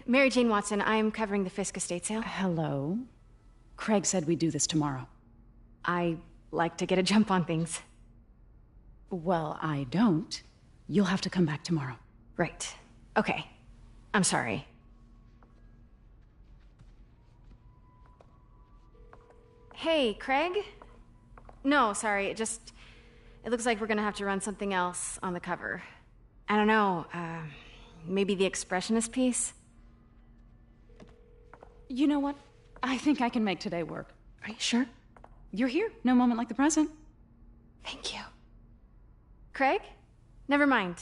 Mary Jane Watson, I'm covering the Fisk estate sale. Hello. Craig said we'd do this tomorrow. I like to get a jump on things. Well, I don't. You'll have to come back tomorrow. Right. Okay. I'm sorry. Hey, Craig? No, sorry, it looks like we're gonna have to run something else on the cover. I don't know, maybe the expressionist piece? You know what? I think I can make today work. Are you sure? You're here. No moment like the present. Thank you. Craig? Never mind.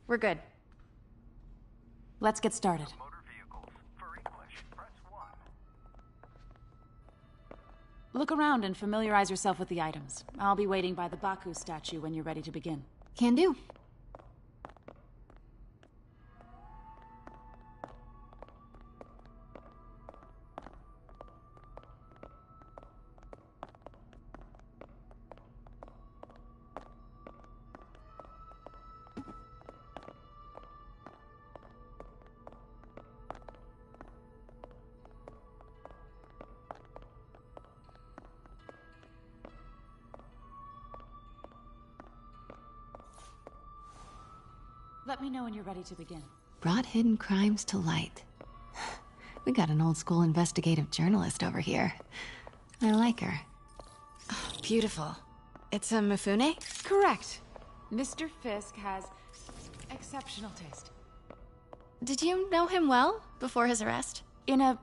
We're good. Let's get started. Motor vehicles. For English, press 1. Look around and familiarize yourself with the items. I'll be waiting by the Baku statue when you're ready to begin. Can do. Let me know when you're ready to begin. Brought hidden crimes to light. We got an old school investigative journalist over here. I like her. Oh, beautiful. It's a Mifune? Correct. Mr. Fisk has exceptional taste. Did you know him well before his arrest? In a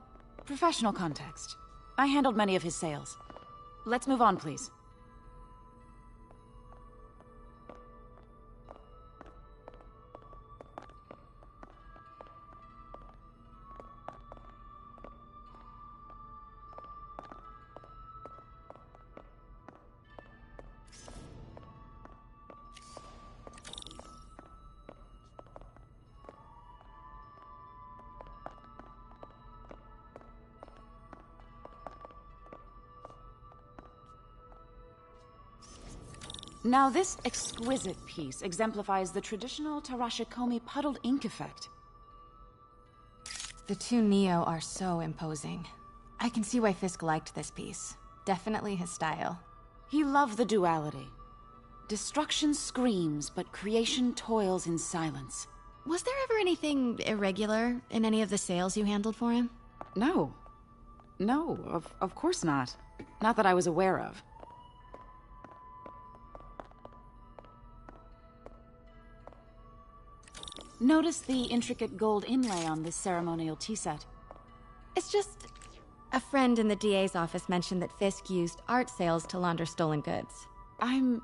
professional context. I handled many of his sales. Let's move on, please. Now, this exquisite piece exemplifies the traditional Tarashikomi puddled ink effect. The two Neo are so imposing. I can see why Fisk liked this piece. Definitely his style. He loved the duality. Destruction screams, but creation toils in silence. Was there ever anything irregular in any of the sales you handled for him? No. No, of course not. Not that I was aware of. Notice the intricate gold inlay on this ceremonial tea set. It's just... a friend in the DA's office mentioned that Fisk used art sales to launder stolen goods. I'm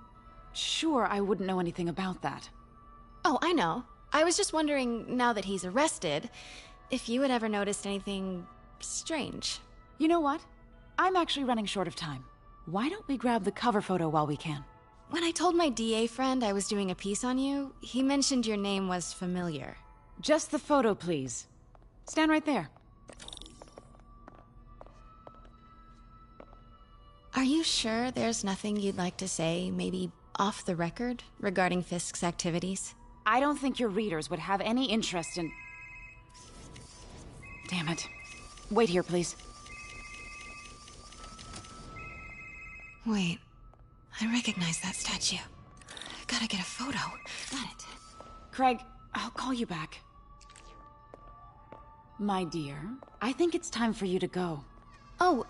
sure I wouldn't know anything about that. Oh, I know. I was just wondering, now that he's arrested, if you had ever noticed anything strange. You know what? I'm actually running short of time. Why don't we grab the cover photo while we can? When I told my DA friend I was doing a piece on you, he mentioned your name was familiar. Just the photo, please. Stand right there. Are you sure there's nothing you'd like to say, maybe off the record, regarding Fisk's activities? I don't think your readers would have any interest in... Damn it. Wait here, please. Wait. I recognize that statue. Gotta get a photo. Got it. Craig, I'll call you back. My dear, I think it's time for you to go. Oh,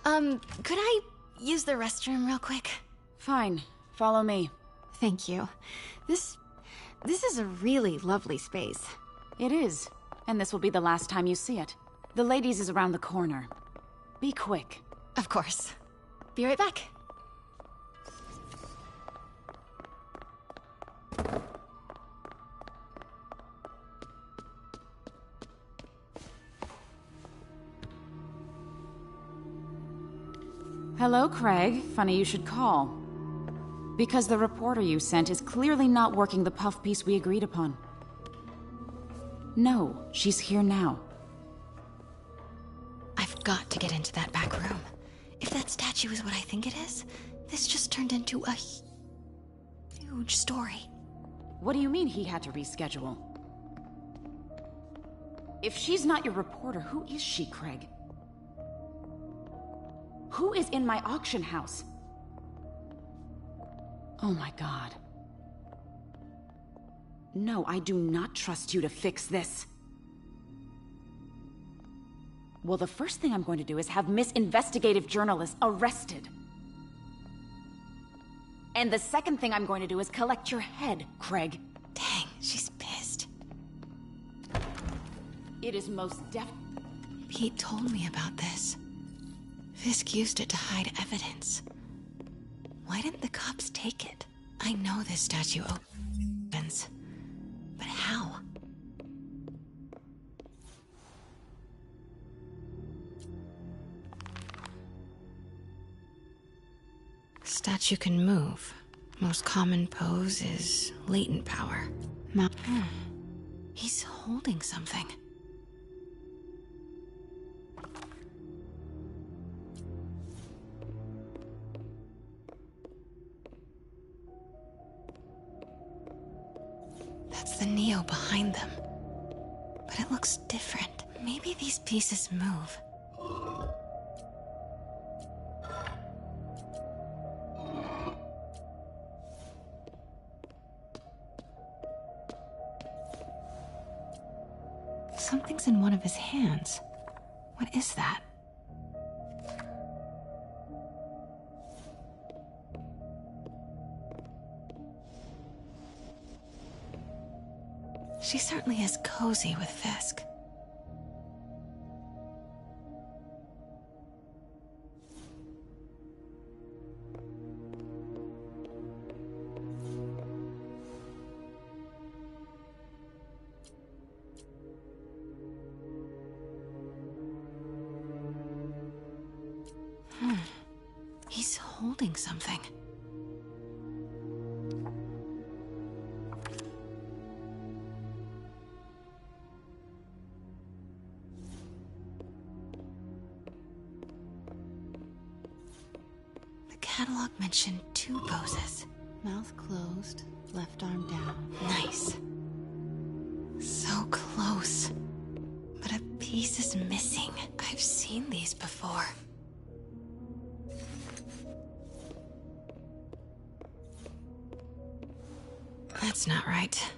could I use the restroom real quick? Fine. Follow me. Thank you. This is a really lovely space. It is. And this will be the last time you see it. The ladies is around the corner. Be quick. Of course. Be right back. Hello, Craig. Funny you should call. Because the reporter you sent is clearly not working the puff piece we agreed upon. No, she's here now. I've got to get into that back room. If that statue is what I think it is, this just turned into a huge story. What do you mean he had to reschedule? If she's not your reporter, who is she, Craig? Who is in my auction house? Oh my god. No, I do not trust you to fix this. Well, the first thing I'm going to do is have Miss Investigative Journalist arrested. And the second thing I'm going to do is collect your head, Craig. Dang, she's pissed. It is most Pete told me about this. Fisk used it to hide evidence. Why didn't the cops take it? I know this statue opens, but how? Statue can move. Most common pose is latent power. He's holding something. That's the Neo behind them. But it looks different. Maybe these pieces move. Something's in one of his hands. What is that? She certainly is cozy with Fisk. He's holding something. The catalog mentioned 2 poses. Mouth closed, left arm down. Nice. So close. But a piece is missing. I've seen these before. That's not right.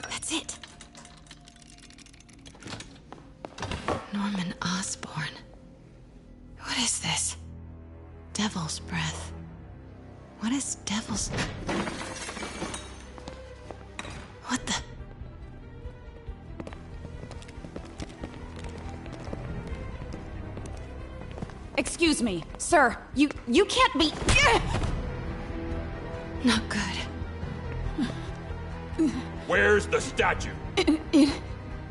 That's it. Norman Osborn. What is this? Devil's breath. What is devil's... What the... Excuse me, sir. You can't be... Not good. Where's the statue?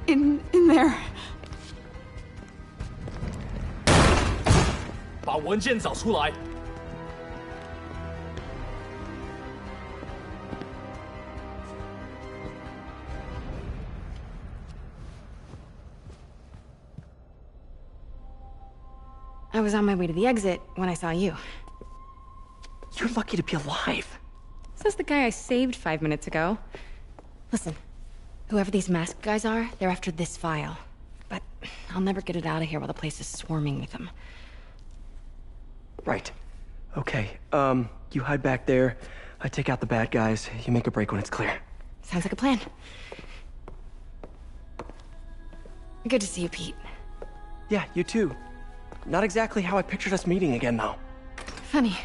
In there. 把文件找出来。I was on my way to the exit when I saw you. You're lucky to be alive. Says the guy I saved 5 minutes ago. Listen, whoever these masked guys are, they're after this file. But I'll never get it out of here while the place is swarming with them. Right. Okay, you hide back there. I take out the bad guys. You make a break when it's clear. Sounds like a plan. Good to see you, Pete. Yeah, you too. Not exactly how I pictured us meeting again, though. Funny.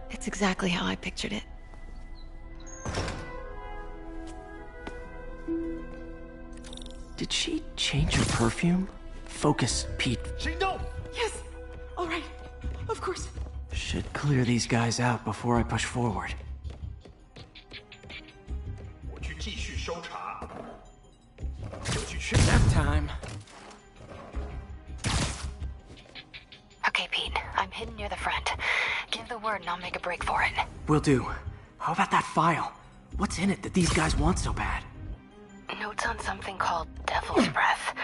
It's exactly how I pictured it. Did she change her perfume? Focus, Pete. 行动！ Yes. All right. Of course. Should clear these guys out before I push forward. 我去继续搜查。就去 Nap time. Okay, Pete. I'm hidden near the front. Give the word and I'll make a break for it. Will do. How about that file? What's in it that these guys want so bad? Notes on something called Devil's Breath.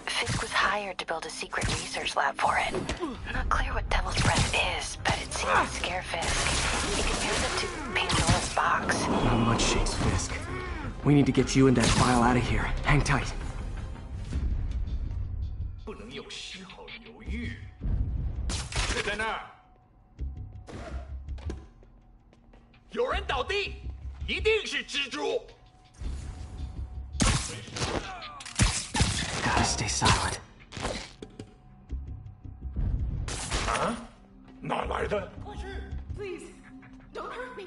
Fisk was hired to build a secret research lab for it. Not clear what Devil's Breath is, but it seems to scare Fisk. He compares it to Pandora's box. Not much shakes Fisk. We need to get you and that file out of here. Hang tight. 不能有丝毫犹豫。谁在那儿？有人倒地，一定是蜘蛛。 Gotta stay silent. 啊？哪来的？ Please, don't hurt me.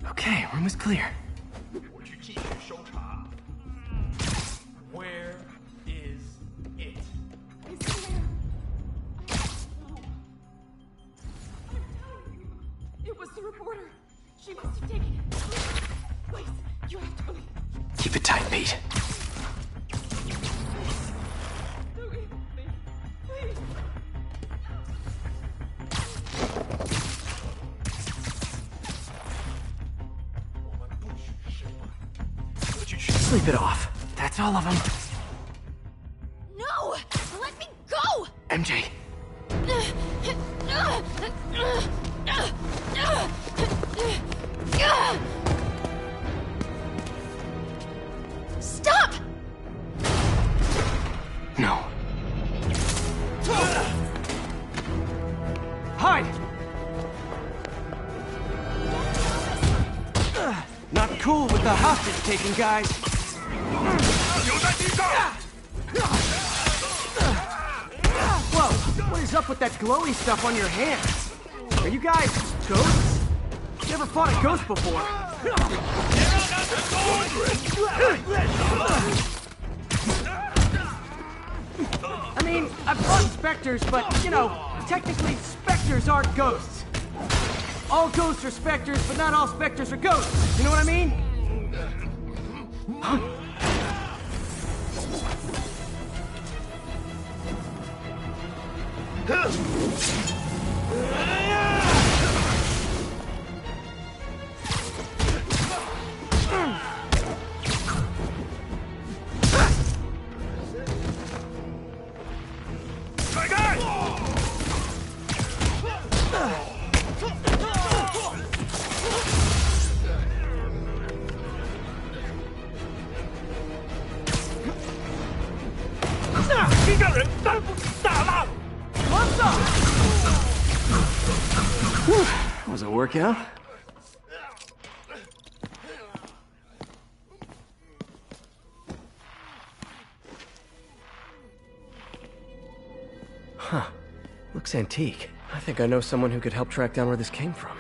Okay, room is clear. 我去继续搜查。Where is it？ It was the reporter. She must have taken it. Please, you have to believe. Keep it tight, Pete. Please. Sleep it off. That's all of them. No! Let me go! MJ. Stop! No. Hide! Not cool with the hostage taking, guys. 有在地上！ Whoa, what is up with that glowy stuff on your hands? Are you guys ghosts? Never fought a ghost before. I mean, I've fought specters, but, you know, technically specters aren't ghosts. All ghosts are specters, but not all specters are ghosts. You know what I mean? Was it a workout? Huh. Looks antique. I think I know someone who could help track down where this came from.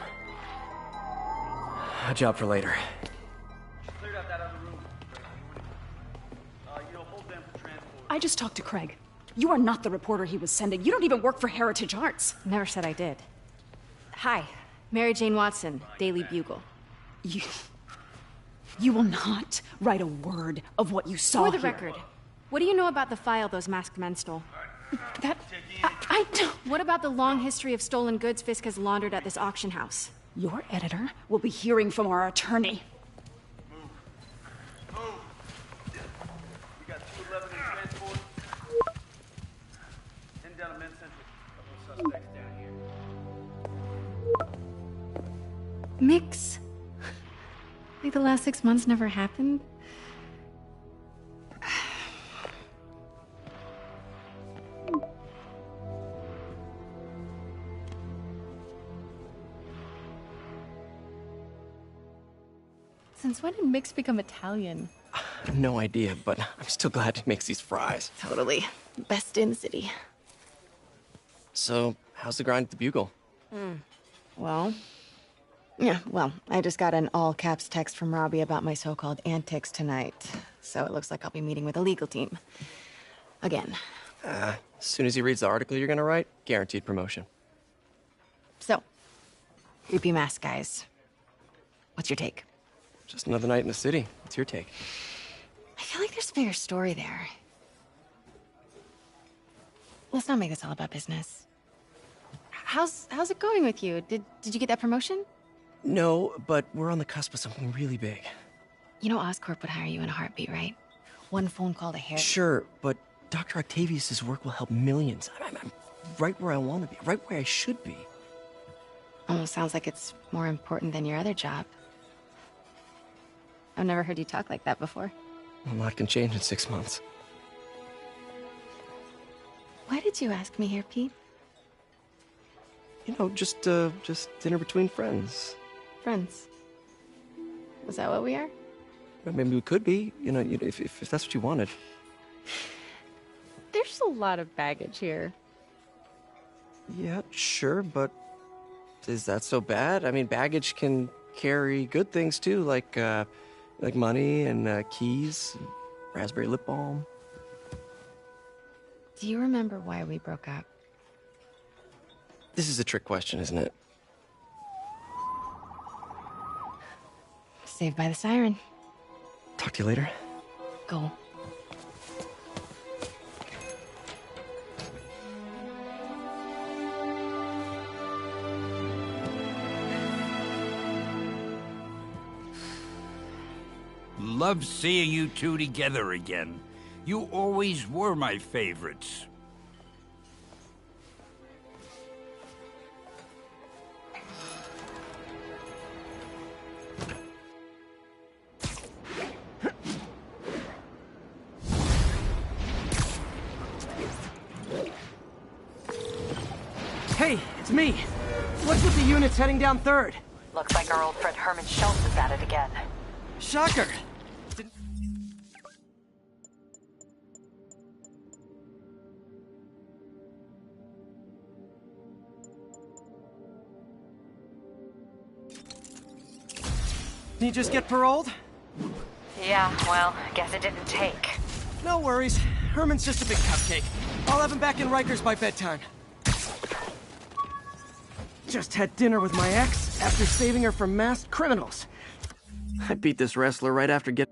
A job for later. I just talked to Craig. You are not the reporter he was sending. You don't even work for Heritage Arts. Never said I did. Hi, Mary Jane Watson, Daily Bugle. You will not write a word of what you saw For the here. record, what do you know about the file those masked men stole? I don't... What about the long history of stolen goods Fisk has laundered at this auction house? Your editor will be hearing from our attorney. We got 211 in transport. Heading down to Men's Central. Couple of suspects down here. Mix? Like the last 6 months never happened? Since when did Mix become Italian? I have no idea, but I'm still glad he makes these fries. Totally. Best in the city. So, how's the grind at the Bugle? Well, I just got an all-caps text from Robbie about my so-called antics tonight. So it looks like I'll be meeting with a legal team. Again. As soon as he reads the article you're gonna write, guaranteed promotion. So, creepy mask guys. What's your take? Just another night in the city. What's your take? I feel like there's a bigger story there. let's not make this all about business. How's it going with you? Did you get that promotion? No, but we're on the cusp of something really big. You know Oscorp would hire you in a heartbeat, right? One phone call to Harry. Sure, but Dr. Octavius' work will help millions. I'm right where I want to be, right where I should be. Almost sounds like it's more important than your other job. I've never heard you talk like that before. A lot can change in 6 months. Why did you ask me here, Pete? You know, just dinner between friends. Friends. Is that what we are? Maybe we could be, you know, if that's what you wanted. There's a lot of baggage here. Yeah, sure, but is that so bad? I mean, baggage can carry good things too, like money and keys, and raspberry lip balm. Do you remember why we broke up? This is a trick question, isn't it? Saved by the siren. Talk to you later. Go. Love seeing you two together again. You always were my favorites. Hey, it's me. What's with the units heading down 3rd? Looks like our old friend Herman Schultz is at it again. Shocker. Did you just get paroled? Yeah, well, guess it didn't take. No worries. Herman's just a big cupcake. I'll have him back in Rikers by bedtime. Just had dinner with my ex after saving her from masked criminals. I beat this wrestler right after getting...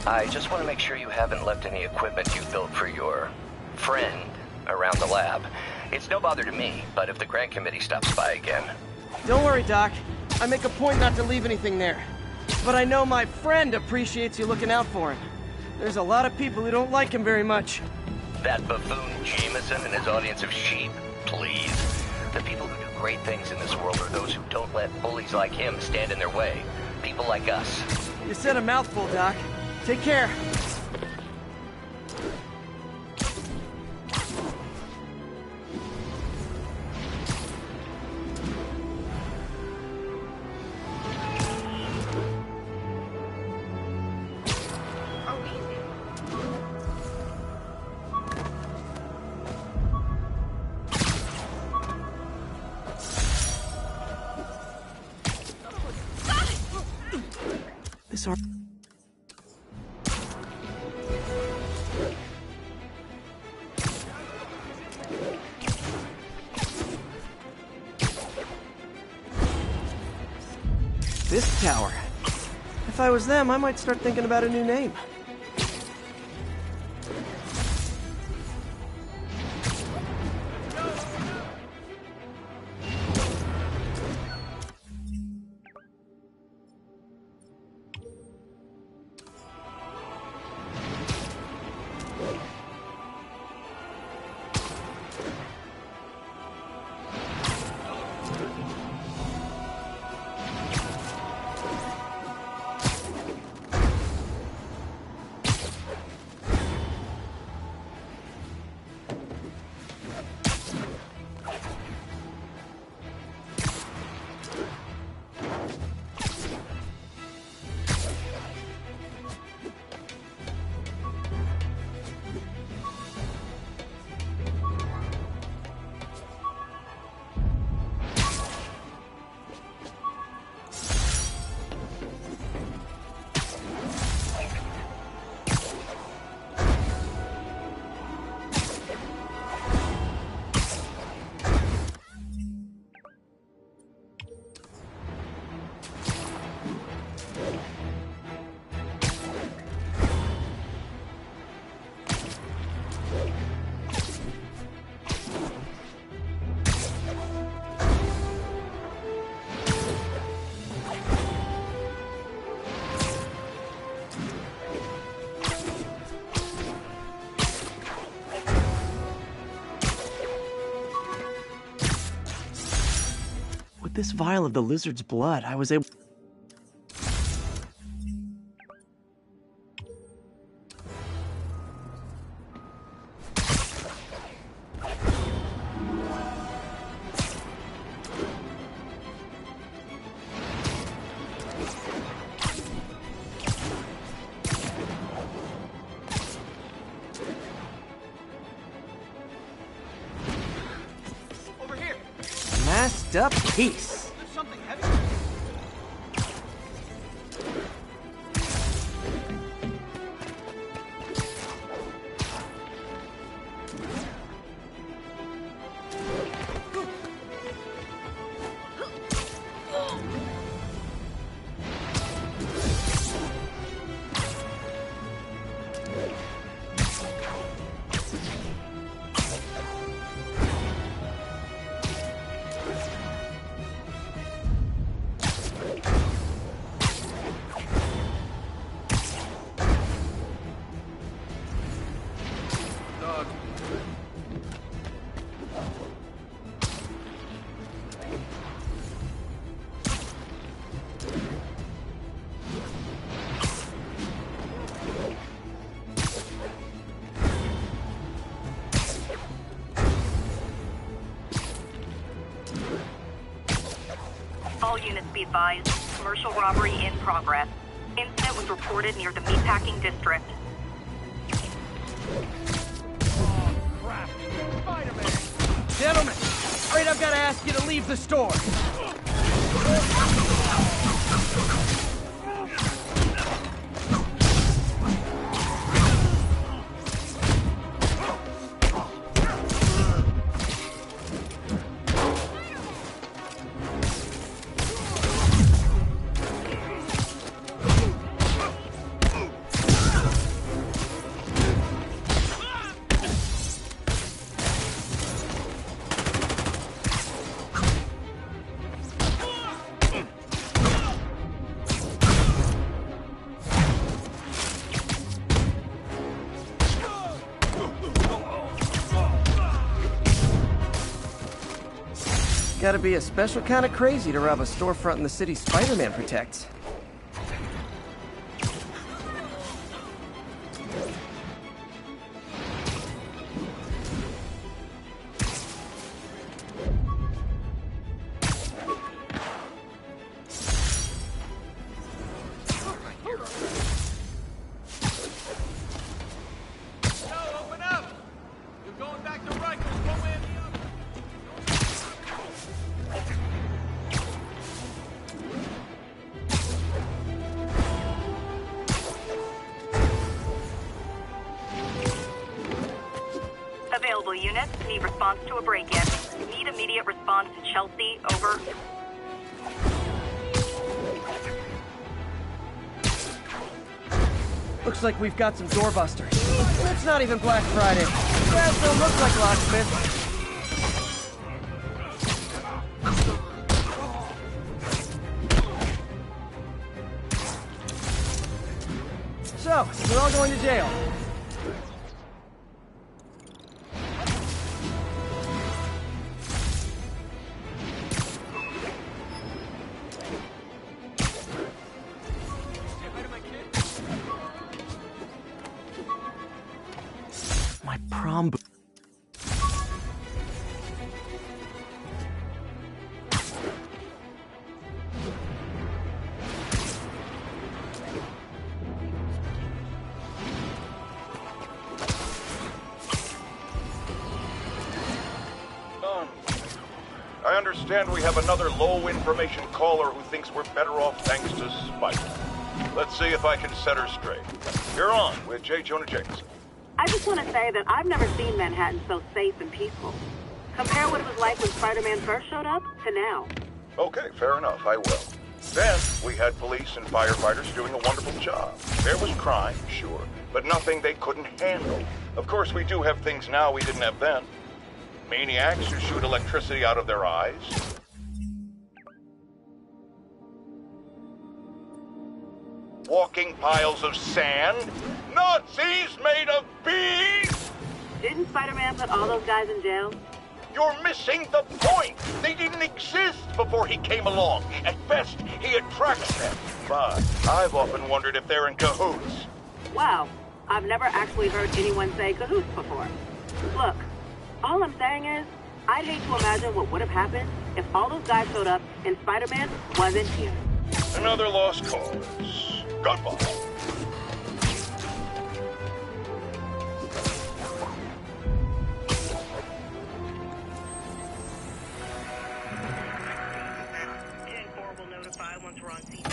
I just want to make sure you haven't left any equipment you built for your friend around the lab. It's no bother to me, but if the grant committee stops by again... Don't worry, Doc. I make a point not to leave anything there. But I know my friend appreciates you looking out for him. There's a lot of people who don't like him very much. That buffoon Jameson and his audience of sheep? Please. The people who do great things in this world are those who don't let bullies like him stand in their way. People like us. You said a mouthful, Doc. Take care. This are... This tower. If I was them, I might start thinking about a new name. With this vial of the lizard's blood, I was able... Masked up piece. There's something heavy. All units be advised. Commercial robbery in progress. Incident was reported near the meatpacking district. Oh, crap. Spiderman! Gentlemen, afraid I've got to ask you to leave the store. Gotta be a special kind of crazy to rob a storefront in the city Spider-Man protects. Open up! You're going back to Rikers one way or the other. Available units need response to a break-in. Need immediate response to Chelsea. Over. Looks like we've got some doorbusters. It's not even Black Friday. You guys don't look like locksmiths. So, we're all going to jail. My prom boots. I understand we have another low-information caller who thinks we're better off thanks to Spider. Let's see if I can set her straight. You're on with J. Jonah Jameson. I just want to say that I've never seen Manhattan so safe and peaceful. Compare what it was like when Spider-Man first showed up to now. Okay, fair enough, I will. Then, we had police and firefighters doing a wonderful job. There was crime, sure, but nothing they couldn't handle. Of course, we do have things now we didn't have then. Maniacs who shoot electricity out of their eyes. Walking piles of sand. Nazis made of bees! Didn't Spider-Man put all those guys in jail? You're missing the point. They didn't exist before he came along. At best, he attracts them. But I've often wondered if they're in cahoots. Wow, I've never actually heard anyone say cahoots before. Look, all I'm saying is, I'd hate to imagine what would have happened if all those guys showed up and Spider-Man wasn't here. Another lost cause. Goodbye. Will notify once we're on scene.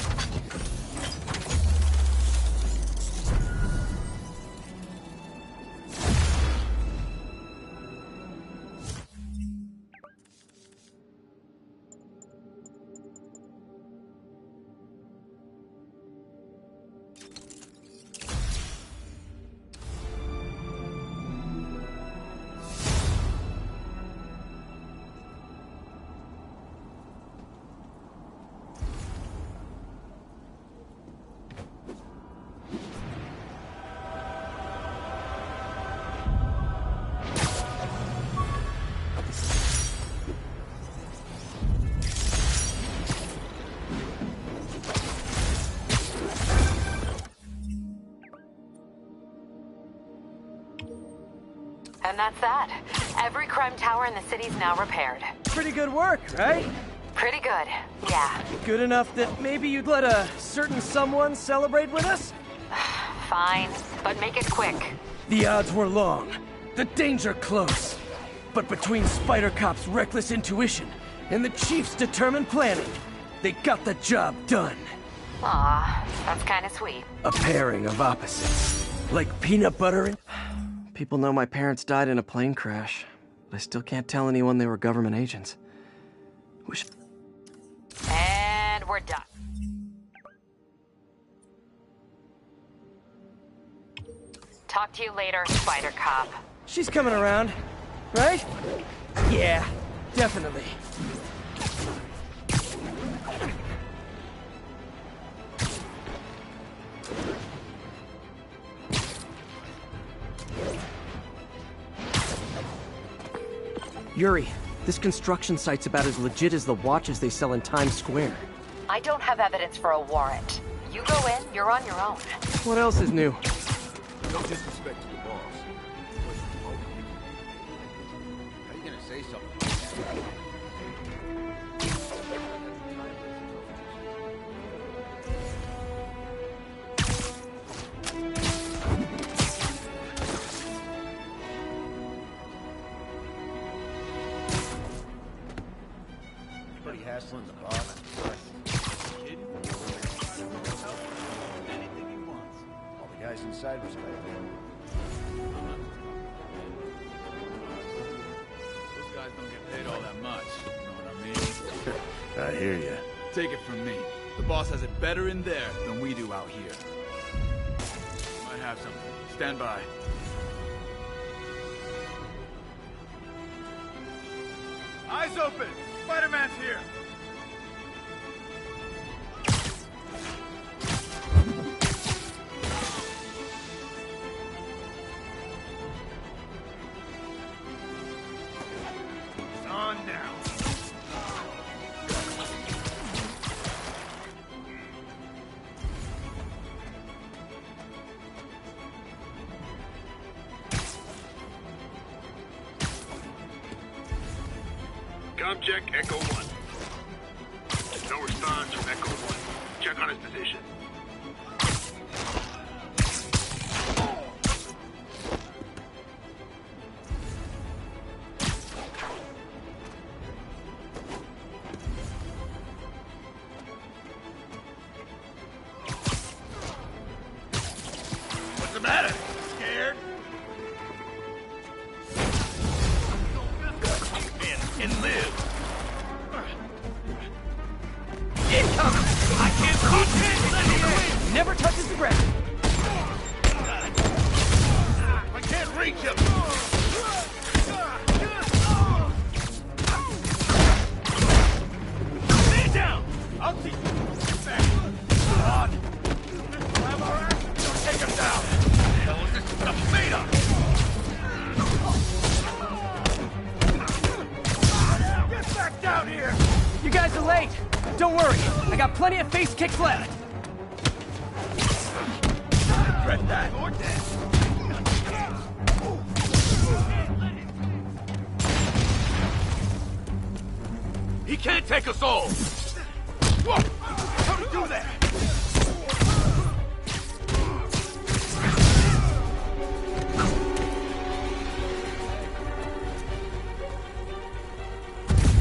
And that's that. Every crime tower in the city's now repaired. Pretty good work, right? Pretty good, yeah. Good enough that maybe you'd let a certain someone celebrate with us? Fine, but make it quick. The odds were long, the danger close. But between Spider Cop's reckless intuition and the Chief's determined planning, they got the job done. Aw, that's kinda sweet. A pairing of opposites. Like peanut butter and... People know my parents died in a plane crash, but I still can't tell anyone they were government agents. Wish... And we're done. Talk to you later, Spider Cop. She's coming around, right? Yeah, definitely. Yuri, this construction site's about as legit as the watches they sell in Times Square. I don't have evidence for a warrant. You go in, you're on your own. What else is new? No disrespect to the boss. How you gonna say something? Anybody hassling the boss? All the guys inside respect him. Those guys don't get paid all that much, you know what I mean? I hear ya. Take it from me. The boss has it better in there than we do out here. Might have something. Stand by. Eyes open! Spider-Man's here! It's on now. Check Echo 1. No response from Echo 1. Check on his position. What's the matter? Scared? And live. I can't see. Never touches the ground. I can't reach him. Stay down. I'll see you. On. I'm all right. Don't take him down. What the hell is this stuff made of? you're late. Don't worry, I got plenty of face kicks left. Regret that. He can't take us all! Whoa! How'd he do that?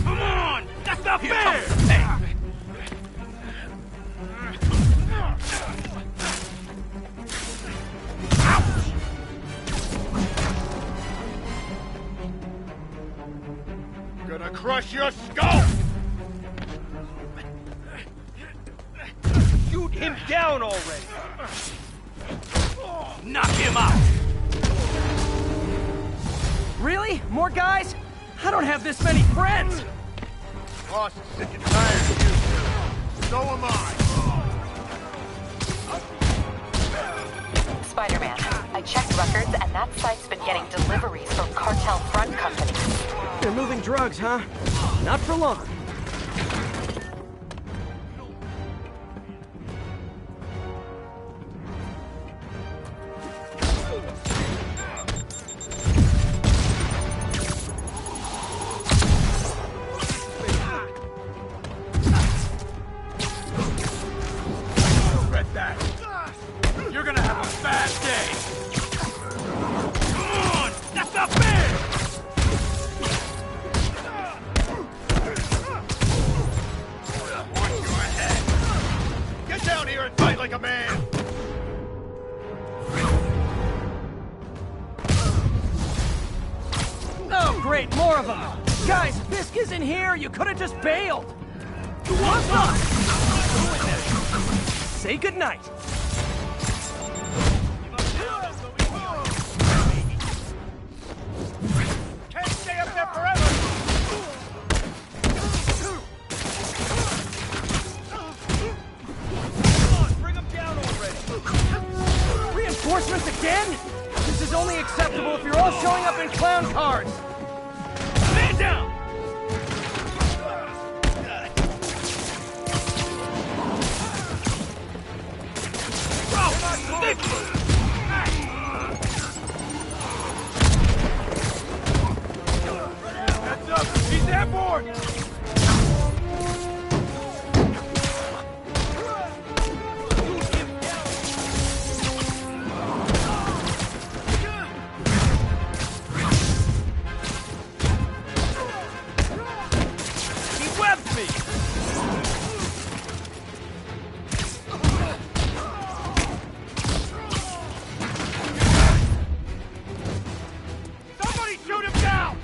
Come on! That's not fair! Gonna crush your skull! Shoot him down already! Knock him out! Really? More guys? I don't have this many friends! Boss is sick and tired of you. So am I. Spider-Man, I checked records and that site's been getting deliveries from cartel front companies. They're moving drugs, huh? Not for long. Regret that. You're gonna have a bad day. Come on! That's not fair! Watch your head. Get down here and fight like a man. Oh, great, more of them! Guys, Fisk isn't here! You could have just bailed! You want some? Say goodnight. Can't stay up there forever! Come on, bring him down already! Reinforcements again? This is only acceptable if you're all showing up in clown cars! Man down! Heads up! He's airborne! He webbed me! Somebody shoot him down!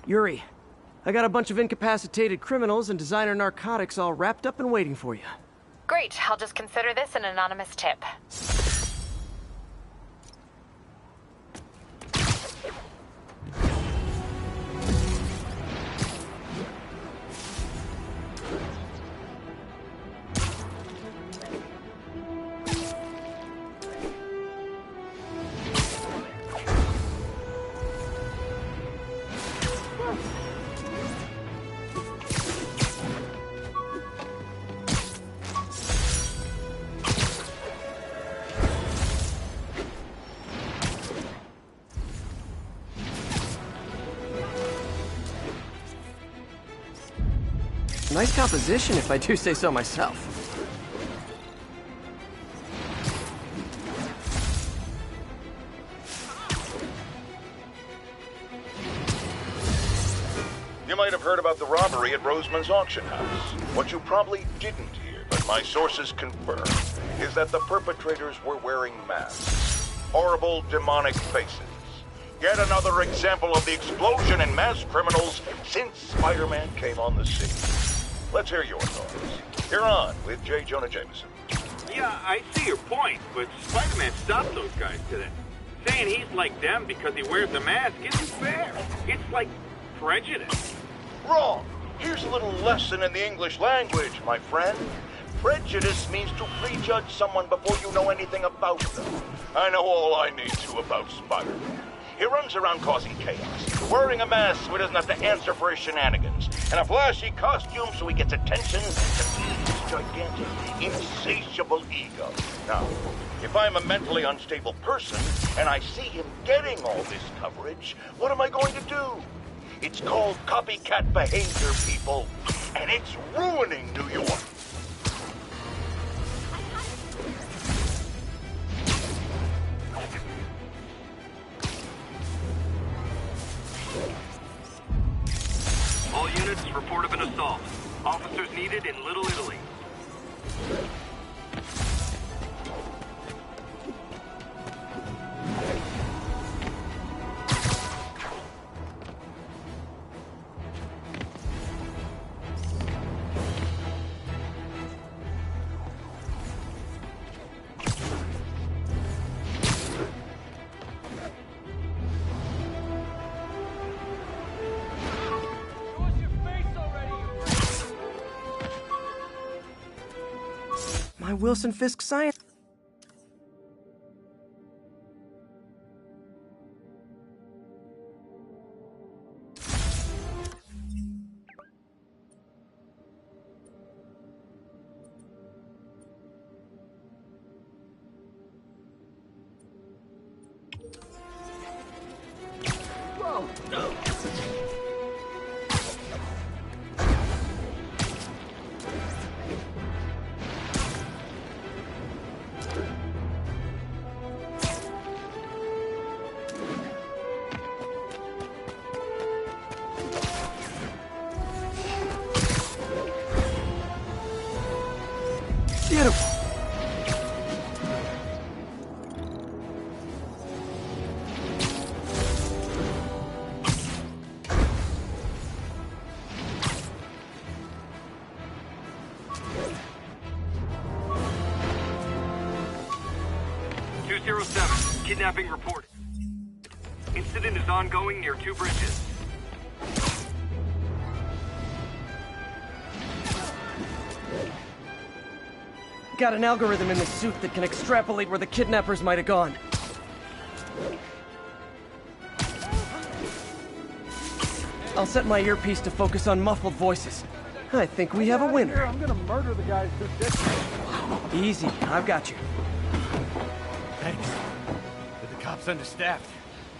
Yuri, I got a bunch of incapacitated criminals and designer narcotics all wrapped up and waiting for you. Great, I'll just consider this an anonymous tip. Nice composition, if I do say so myself. You might have heard about the robbery at Roseman's auction house. What you probably didn't hear, but my sources confirm, is that the perpetrators were wearing masks. Horrible, demonic faces. Yet another example of the explosion in mass criminals since Spider-Man came on the scene. Let's hear your thoughts. You're on with J. Jonah Jameson. Yeah, I see your point, but Spider-Man stopped those guys today. Saying he's like them because he wears a mask isn't fair. It's like prejudice. Wrong. Here's a little lesson in the English language, my friend. Prejudice means to prejudge someone before you know anything about them. I know all I need to about Spiderman. He runs around causing chaos, wearing a mask so he doesn't have to answer for his shenanigans, and a flashy costume so he gets attention to feed his gigantic, insatiable ego. Now, if I'm a mentally unstable person and I see him getting all this coverage, what am I going to do? It's called copycat behavior, people, and it's ruining New York. All units report of an assault. Officers needed in Little Italy. My Wilson Fisk science. Whoa! No! Beautiful. Kidnapping reported. Incident is ongoing near 2 bridges. Got an algorithm in the suit that can extrapolate where the kidnappers might have gone. I'll set my earpiece to focus on muffled voices. I think we have a winner. I'm gonna murder the guys who did this. Easy, I've got you. Thanks. But the cops understaffed.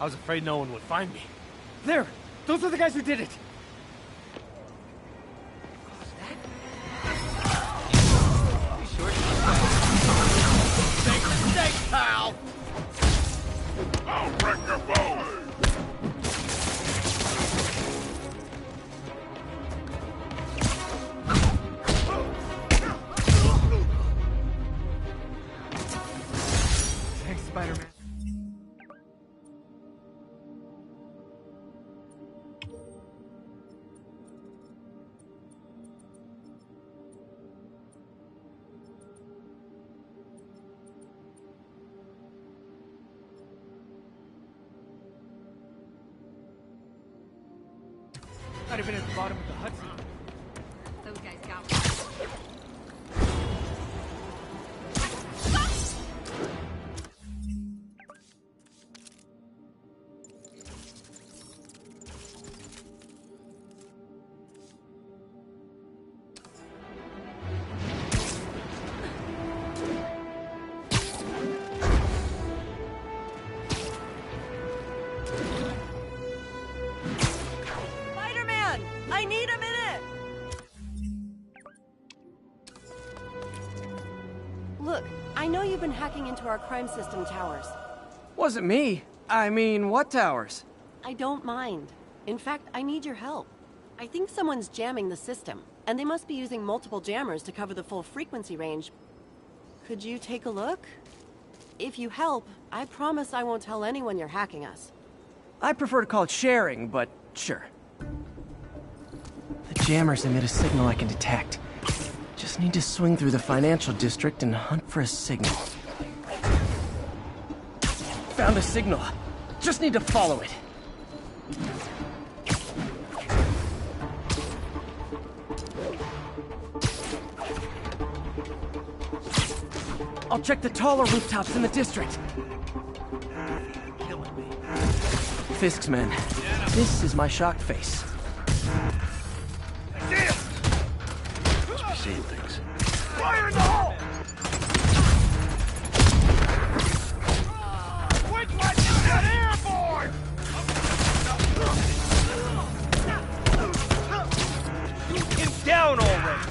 I was afraid no one would find me. There! Those are the guys who did it! Thanks, pal! I'll break your bones! Thanks, Spider-Man. Might have been at the bottom of the Hudson. Those guys got Spider-Man! I need a minute! Look, I know you've been hacking into our crime system towers. Wasn't me. I mean, what towers? I don't mind. In fact, I need your help. I think someone's jamming the system, and they must be using multiple jammers to cover the full frequency range. Could you take a look? If you help, I promise I won't tell anyone you're hacking us. I prefer to call it sharing, but sure. The jammers emit a signal I can detect. Just need to swing through the financial district and hunt for a signal. Found a signal. Just need to follow it. I'll check the taller rooftops in the district. Killing me. Fisk's men. This is my shocked face. I see him! Must be seeing things. Fire in the hole! Which one is that airborne? Shoot him down already!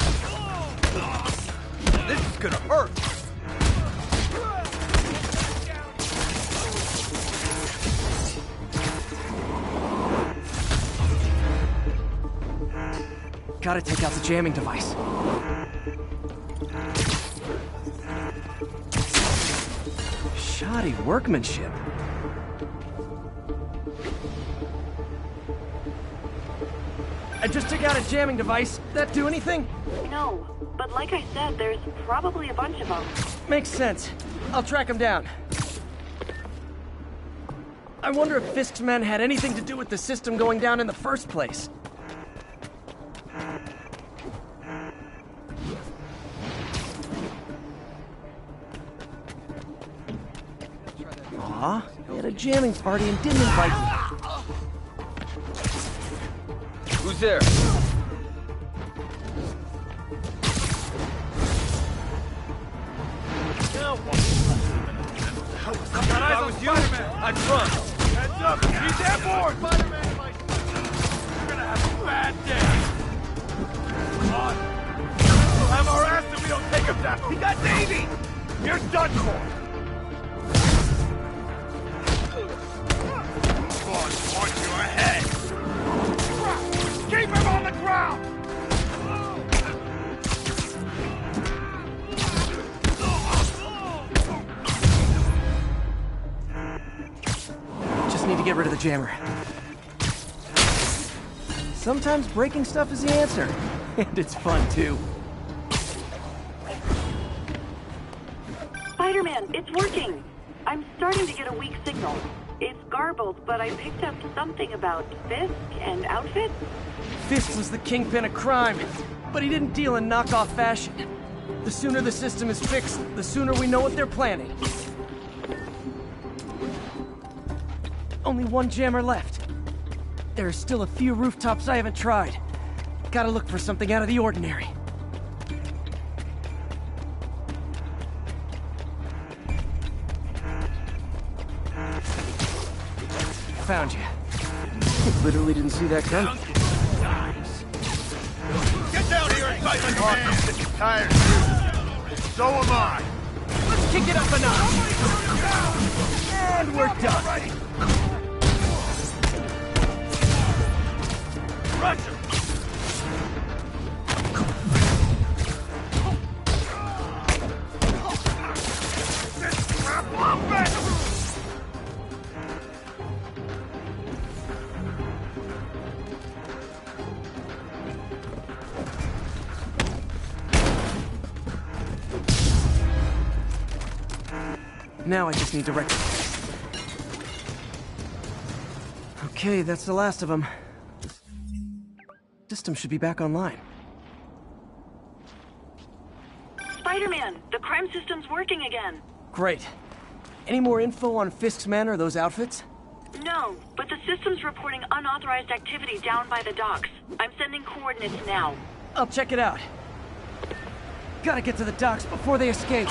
This is gonna hurt! Gotta take out the jamming device. Shoddy workmanship. I just took out a jamming device. That do anything? No, but like I said, there's probably a bunch of them. Makes sense. I'll track them down. I wonder if Fisk's men had anything to do with the system going down in the first place. Aw, they had a jamming party and didn't invite me. Who's there? That was you? I'm drunk. Heads up! He's airborne! Spiderman! We're gonna have a bad day. Come on. We'll have our ass if we don't take him down. He got Davey! You're done for. Boss wants your head. Keep him on the ground! Just need to get rid of the jammer. Sometimes breaking stuff is the answer. And it's fun, too. Spider-Man, it's working! I'm starting to get a weak signal. It's garbled, but I picked up something about Fisk and outfits. Fisk was the kingpin of crime, but he didn't deal in knockoff fashion. The sooner the system is fixed, the sooner we know what they're planning. Only one jammer left. There are still a few rooftops I haven't tried. Gotta look for something out of the ordinary. Found you. Literally didn't see that coming. Get down here and fight like a man! Tired. So am I. Let's kick it up a notch. And we're done. Rush him! Now I just need to Okay, that's the last of them. System should be back online. Spider-Man, the crime system's working again. Great. Any more info on Fisk's men or those outfits? No, but the system's reporting unauthorized activity down by the docks. I'm sending coordinates now. I'll check it out. Gotta get to the docks before they escape.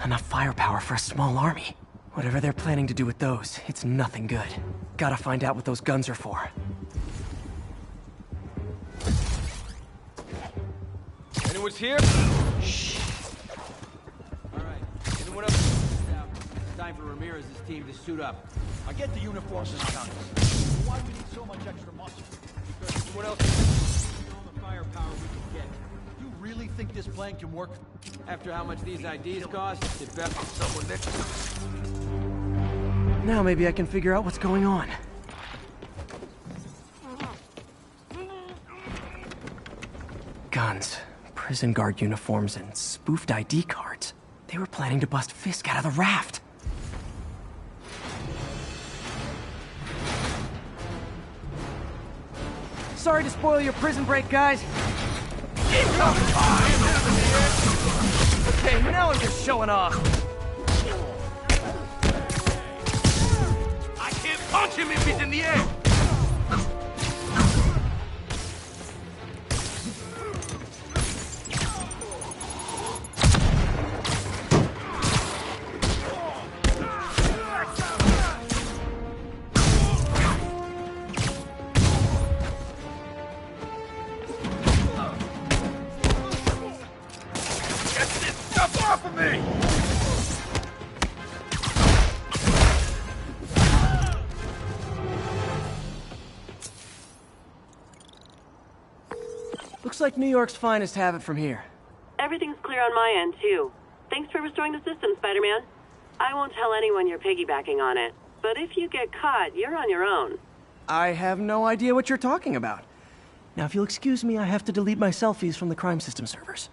Enough firepower for a small army. Whatever they're planning to do with those, it's nothing good. Gotta find out what those guns are for. Anyone's here? Shh. Alright, anyone else? It's time for Ramirez's team to suit up. I get the uniforms and guns. Why do we need so much extra muscle? Because anyone else needs all the firepower we can get. You really think this plan can work? After how much these IDs cost, it best be someone next to us. Now maybe I can figure out what's going on. Guns, prison guard uniforms, and spoofed ID cards. They were planning to bust Fisk out of the raft. Sorry to spoil your prison break, guys. Okay, now I'm just showing off. I can't punch him if he's in the air! Looks like New York's finest have it from here. Everything's clear on my end, too. Thanks for restoring the system, Spider-Man. I won't tell anyone you're piggybacking on it, but if you get caught, you're on your own. I have no idea what you're talking about. Now, if you'll excuse me, I have to delete my selfies from the crime system servers.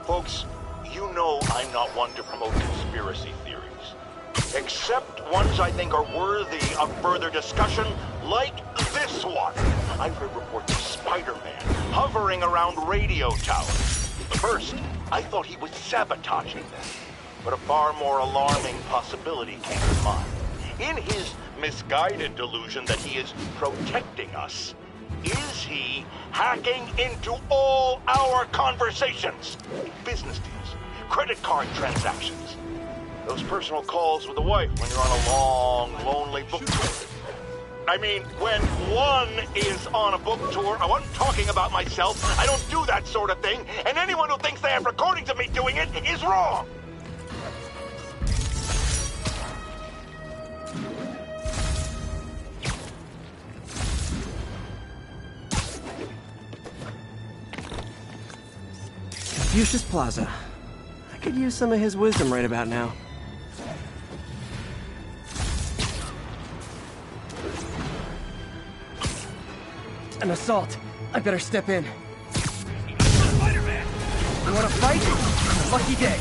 Folks, you know I'm not one to promote conspiracy theories. Except ones I think are worthy of further discussion, like this one. I've heard reports of Spider-Man hovering around radio towers. First, I thought he was sabotaging them. But a far more alarming possibility came to mind. In his misguided delusion that he is protecting us, is he hacking into all our conversations? Business deals, credit card transactions, those personal calls with the wife when you're on a long, lonely book tour. I mean, when one is on a book tour, I wasn't talking about myself. I don't do that sort of thing, and anyone who thinks they have recordings of me doing it is wrong. Confucius Plaza. I could use some of his wisdom right about now. An assault. I better step in. Spider-Man! You wanna fight? Lucky day.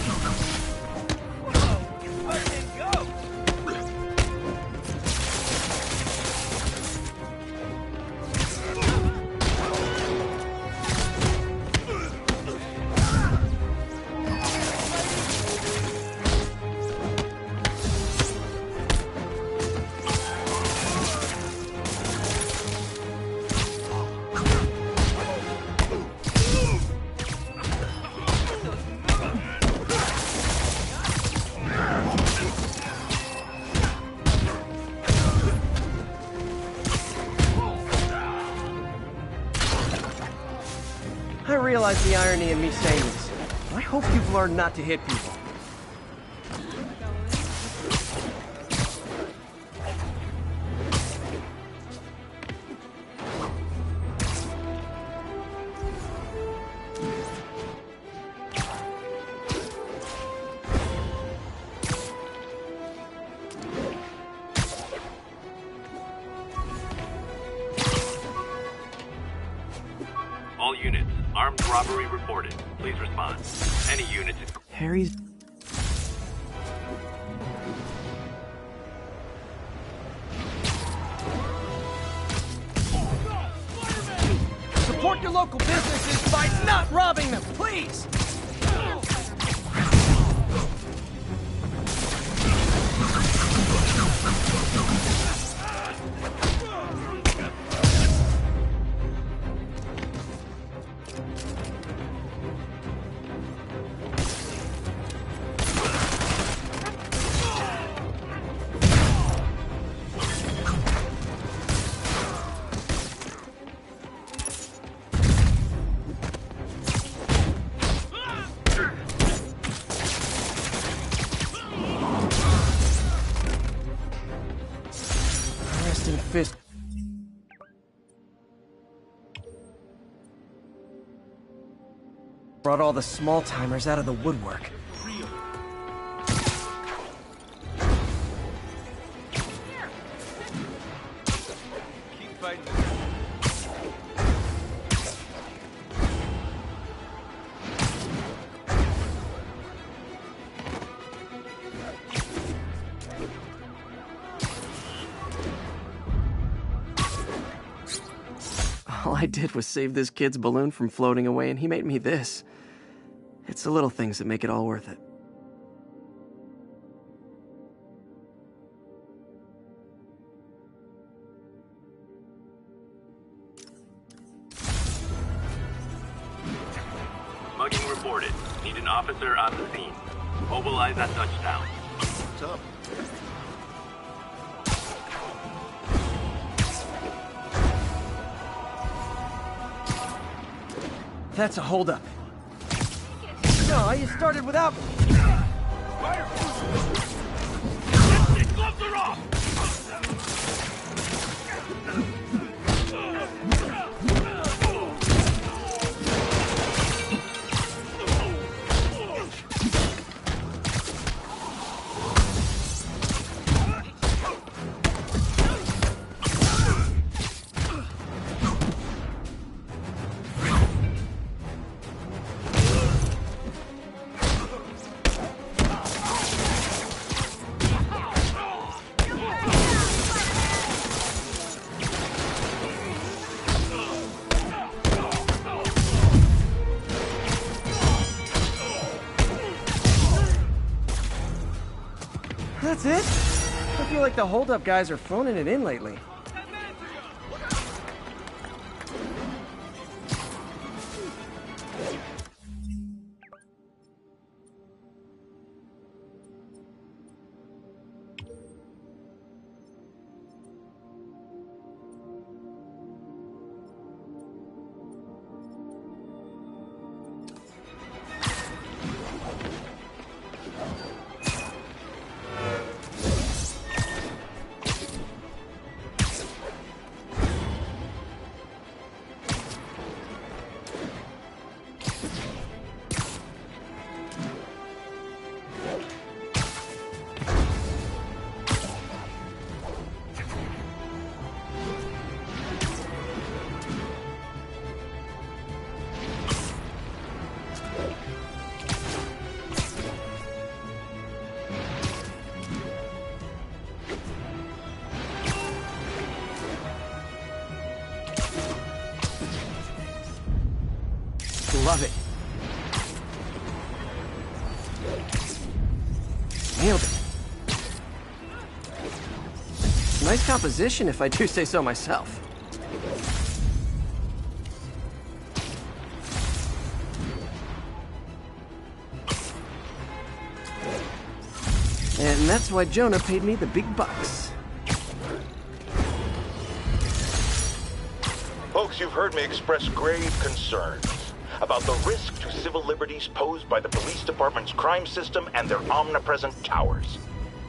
I realize the irony in me saying this. I hope you've learned not to hit people. All units, armed robbery reported. Please respond. Any units... Harry's... local businesses by not robbing them, please! Fist. Brought all the small-timers out of the woodwork. Keep fighting. All I did was save this kid's balloon from floating away, and he made me this. It's the little things that make it all worth it. Mugging reported. Need an officer on the scene. Mobilize at touchdown. What's up? That's a holdup. No, you started without me. Fire! Gloves are off! That's it? I feel like the hold-up guys are phoning it in lately. Love it. Nailed it. Nice composition, if I do say so myself. And that's why Jonah paid me the big bucks. Folks, you've heard me express grave concerns about the risk to civil liberties posed by the police department's crime system and their omnipresent towers.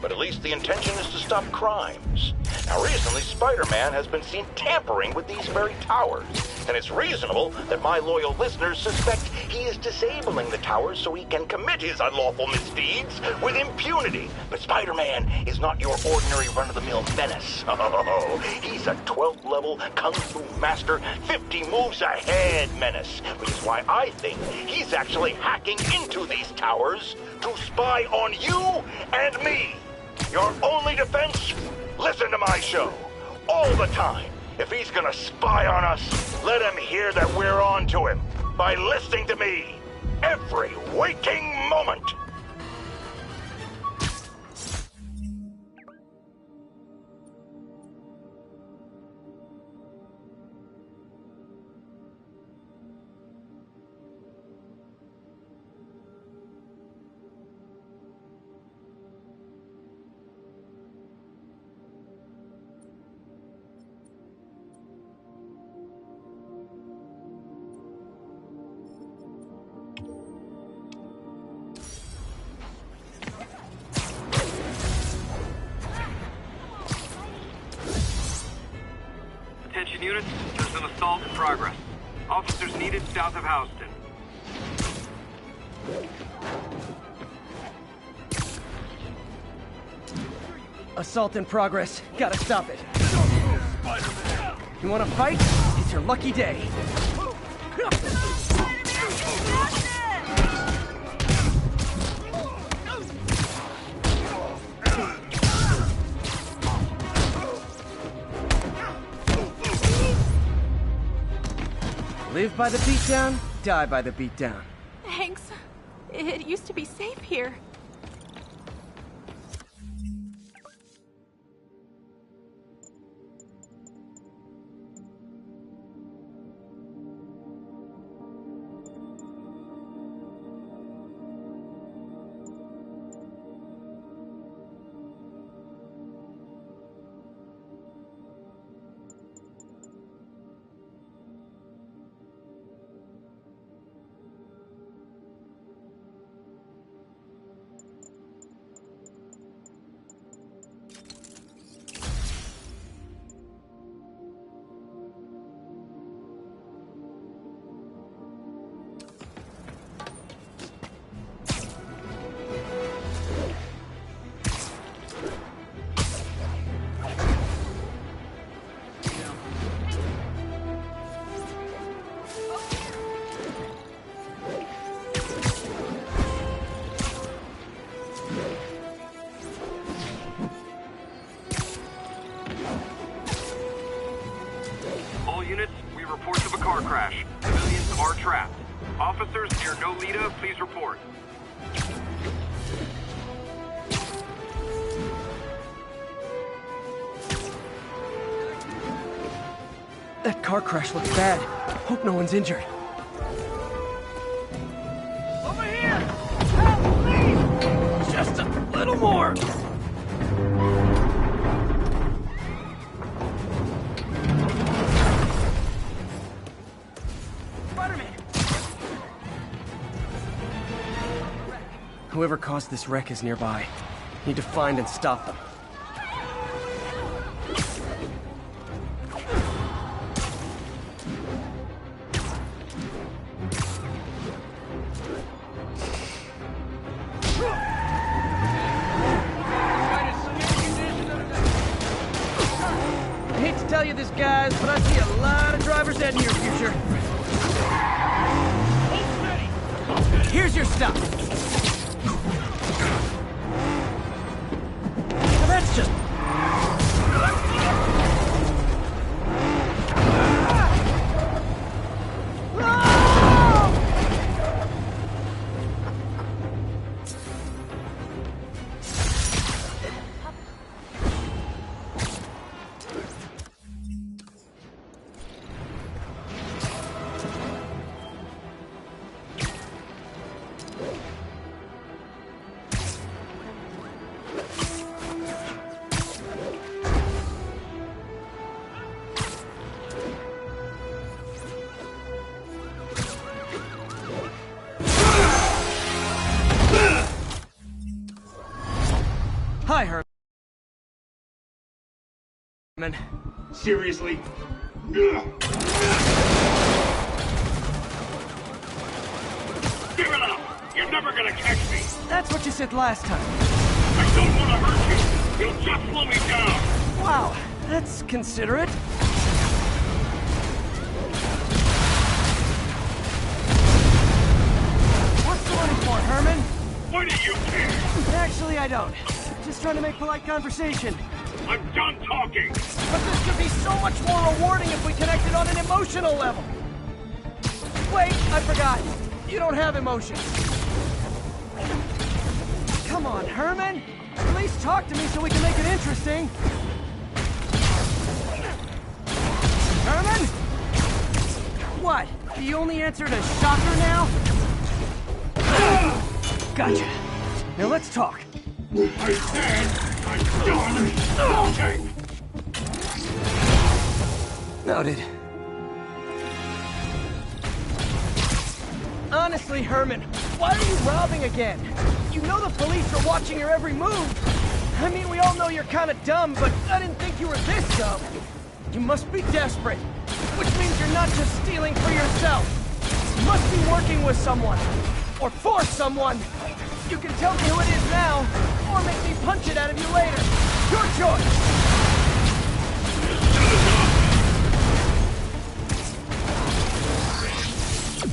But at least the intention is to stop crimes. Now, recently, Spider-Man has been seen tampering with these very towers, and it's reasonable that my loyal listeners suspect he is disabling the towers so he can commit his unlawful misdeeds with impunity. But Spider-Man is not your ordinary run-of-the-mill menace. Oh, he's a 12th level Kung Fu master, 50 moves ahead menace, which is why I think he's actually hacking into these towers to spy on you and me. Your only defense? Listen to my show. All the time. If he's gonna spy on us, let him hear that we're on to him by listening to me every waking moment. Attention units, there's an assault in progress. Officers needed south of Houston. Assault in progress. Gotta stop it. You wanna fight? It's your lucky day. Live by the beatdown, die by the beatdown. Thanks. It used to be safe here. Reports of a car crash. Civilians are trapped. Officers near NaungDa, please report. That car crash looks bad. Hope no one's injured. Over here! Help, please! Just a little more! Whoever caused this wreck is nearby. Need to find and stop them. I hate to tell you this, guys, but I see a lot of driver's ed in your future. Here's your stuff. That's just... Hi, Herman. Seriously? Give it up! You're never gonna catch me! That's what you said last time. I don't want to hurt you! You'll just slow me down! Wow, that's considerate. What's the money for, Herman? Why do you care? Actually, I don't. Just trying to make polite conversation. I'm done talking! But this could be so much more rewarding if we connected on an emotional level! Wait, I forgot. You don't have emotions. Come on, Herman! At least talk to me so we can make it interesting! Herman? What? The only answer to shocker now? Gotcha. Now let's talk. I said I'm done talking! Noted. Honestly, Herman, why are you robbing again? You know the police are watching your every move. I mean, we all know you're kind of dumb, but I didn't think you were this dumb. You must be desperate, which means you're not just stealing for yourself. You must be working with someone, or for someone. You can tell me who it is now, or make me punch it out of you later. Your choice.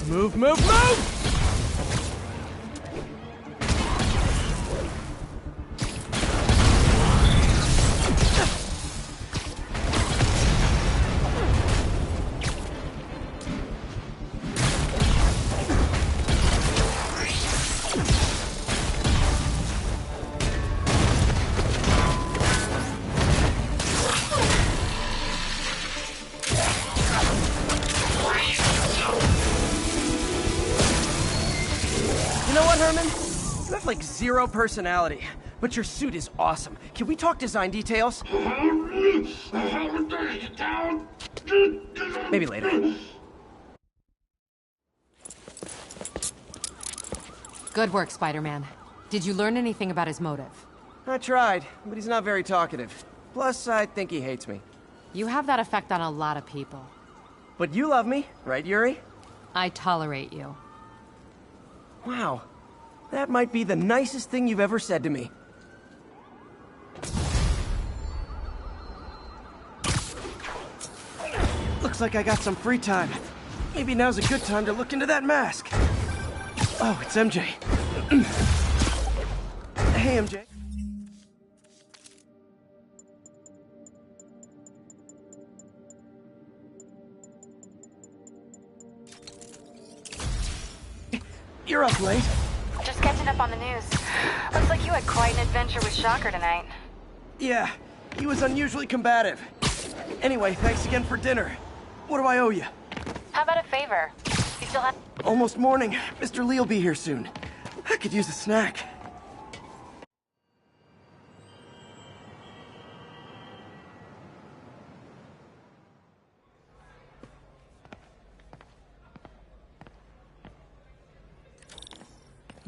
Move, move, move! Like zero personality, but your suit is awesome. Can we talk design details? Maybe later. Good work, Spider-Man. Did you learn anything about his motive? I tried, but he's not very talkative. Plus, I think he hates me. You have that effect on a lot of people. But you love me, right, Yuri? I tolerate you. Wow. That might be the nicest thing you've ever said to me. Looks like I got some free time. Maybe now's a good time to look into that mask. Oh, it's MJ. Hey, MJ. You're up late. Just catching up on the news. Looks like you had quite an adventure with Shocker tonight. Yeah, he was unusually combative. Anyway, thanks again for dinner. What do I owe you? How about a favor? You still have... Almost morning. Mr. Lee'll be here soon. I could use a snack.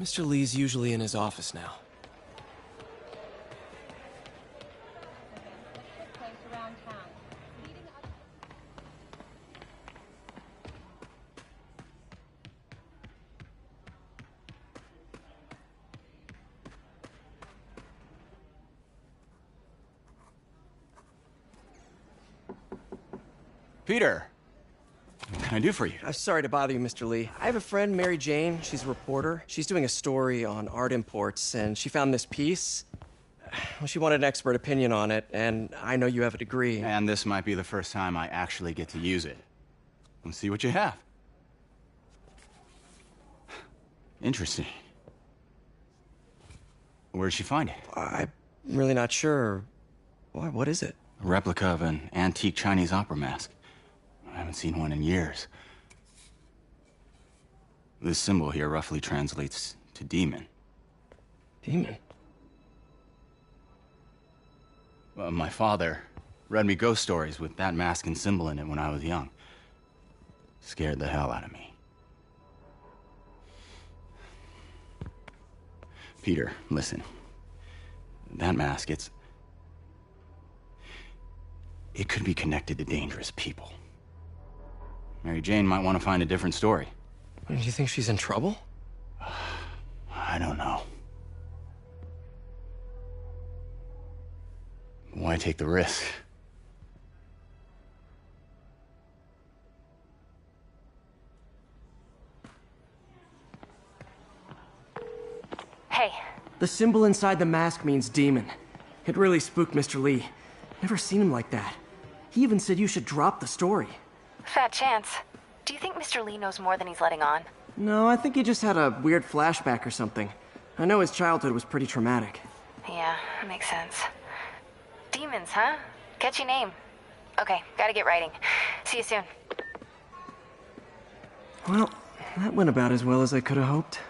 Mr. Lee's usually in his office now. Peter, what can I do for you? I'm sorry to bother you, Mr. Lee. I have a friend, Mary Jane. She's a reporter. She's doing a story on art imports, and she found this piece. Well, she wanted an expert opinion on it, and I know you have a degree. And this might be the first time I actually get to use it. Let's see what you have. Interesting. Where did she find it? I'm really not sure. What is it? A replica of an antique Chinese opera mask. I haven't seen one in years. This symbol here roughly translates to demon. Demon? My father read me ghost stories with that mask and symbol in it when I was young. Scared the hell out of me. Peter, listen. That mask, it could be connected to dangerous people. Mary Jane might want to find a different story. Do you think she's in trouble? I don't know. Why take the risk? Hey. The symbol inside the mask means demon. It really spooked Mr. Lee. Never seen him like that. He even said you should drop the story. Fat chance. Do you think Mr. Lee knows more than he's letting on? No, I think he just had a weird flashback or something. I know his childhood was pretty traumatic. Yeah, makes sense. Demons, huh? Catchy name. Okay, gotta get writing. See you soon. Well, that went about as well as I could have hoped.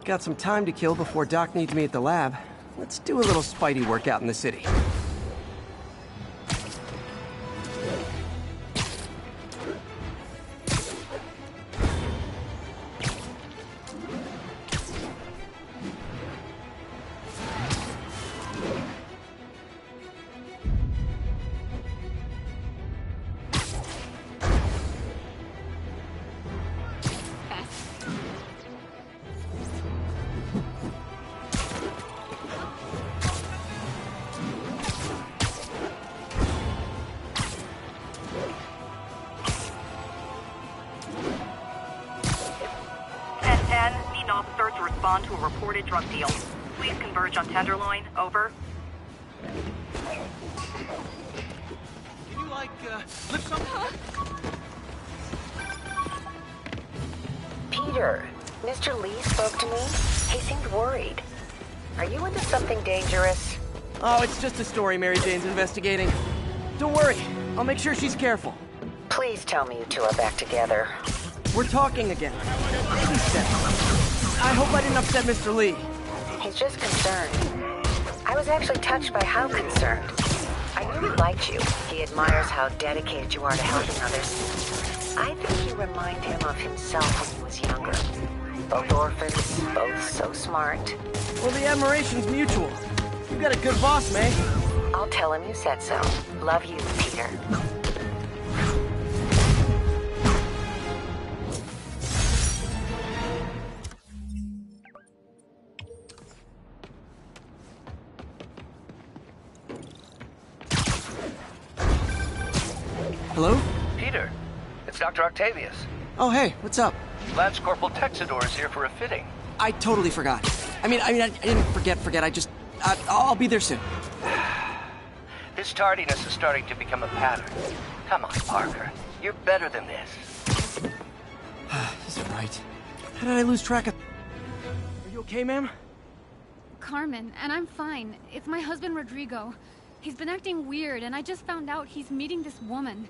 Got some time to kill before Doc needs me at the lab. Let's do a little Spidey workout in the city. Officer to respond to a reported drug deal. Please converge on Tenderloin. Over. Can you, lift something? Peter, Mr. Lee spoke to me. He seemed worried. Are you into something dangerous? Oh, it's just a story Mary Jane's investigating. Don't worry, I'll make sure she's careful. Please tell me you two are back together. We're talking again. Baby steps. I hope I didn't upset Mr. Lee. He's just concerned. I was actually touched by how concerned. I really liked you. He admires how dedicated you are to helping others. I think you remind him of himself when he was younger. Both orphans, both so smart. Well, the admiration's mutual. You got a good boss, May. I'll tell him you said so. Love you, Peter. Hello? Peter, it's Dr. Octavius. Oh, hey, what's up? Lance Corporal Texidor is here for a fitting. I totally forgot. I didn't forget. I'll be there soon. This tardiness is starting to become a pattern. Come on, Parker. You're better than this. He's right. How did I lose track of... Are you okay, ma'am? Carmen, and I'm fine. It's my husband, Rodrigo. He's been acting weird, and I just found out he's meeting this woman.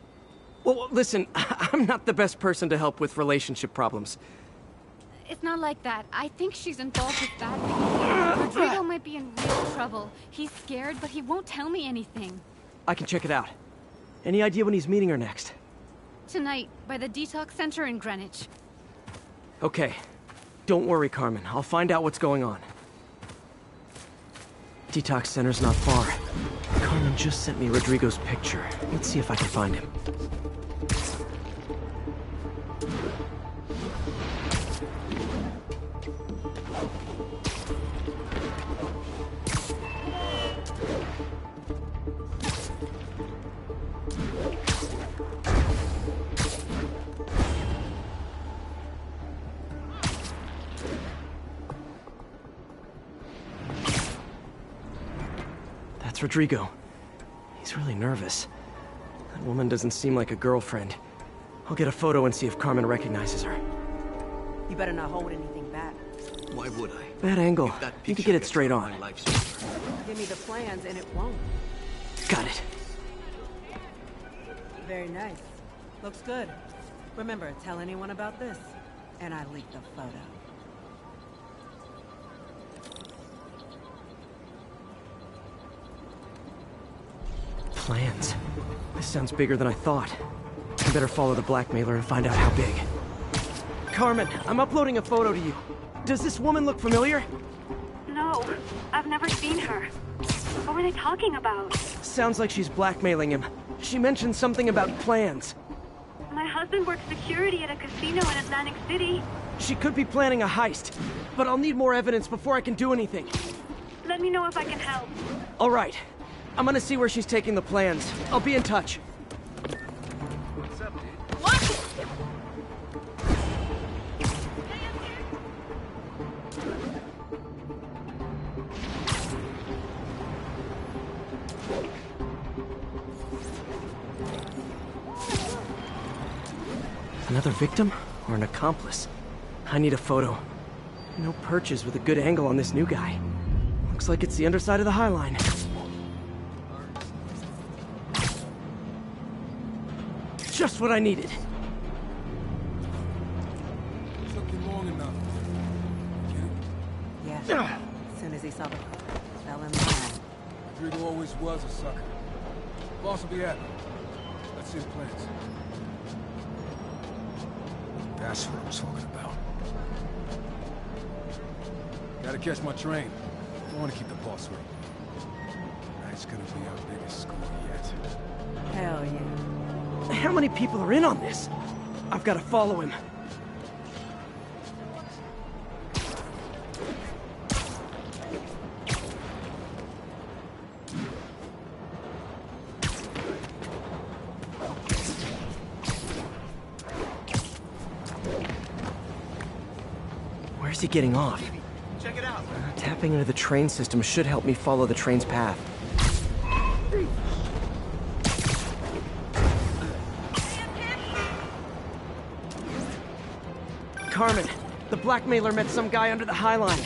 Well, listen, I'm not the best person to help with relationship problems. It's not like that. I think she's involved with bad people. Rodrigo might be in real trouble. He's scared, but he won't tell me anything. I can check it out. Any idea when he's meeting her next? Tonight, by the detox center in Greenwich. Okay. Don't worry, Carmen. I'll find out what's going on. Detox center's not far. Carmen just sent me Rodrigo's picture. Let's see if I can find him. That's Rodrigo. He's really nervous. That woman doesn't seem like a girlfriend. I'll get a photo and see if Carmen recognizes her. You better not hold anything back. Why would I? Bad angle. You can get it straight on. Give me the plans and it won't. Got it. Very nice. Looks good. Remember, tell anyone about this. And I leaked the photo. Plans. This sounds bigger than I thought. I better follow the blackmailer and find out how big. Carmen, I'm uploading a photo to you. Does this woman look familiar? No, I've never seen her. What were they talking about? Sounds like she's blackmailing him. She mentioned something about plans. My husband works security at a casino in Atlantic City. She could be planning a heist, but I'll need more evidence before I can do anything. Let me know if I can help. All right. I'm gonna see where she's taking the plans. I'll be in touch. Another victim or an accomplice? I need a photo. No perches with a good angle on this new guy. Looks like it's the underside of the High Line. Just what I needed. Took you long enough. Yeah. As soon as he saw the car, fell in line. Rodrigo always was a sucker. Boss will be happy. Let's see his plans. That's what I'm talking about. Gotta catch my train. Don't want to keep the boss waiting. Tonight's gonna be our biggest score yet. Hell yeah. How many people are in on this? I've got to follow him. Where's he getting off? Check it out. Tapping into the train system should help me follow the train's path. Carmen, the blackmailer met some guy under the High Line.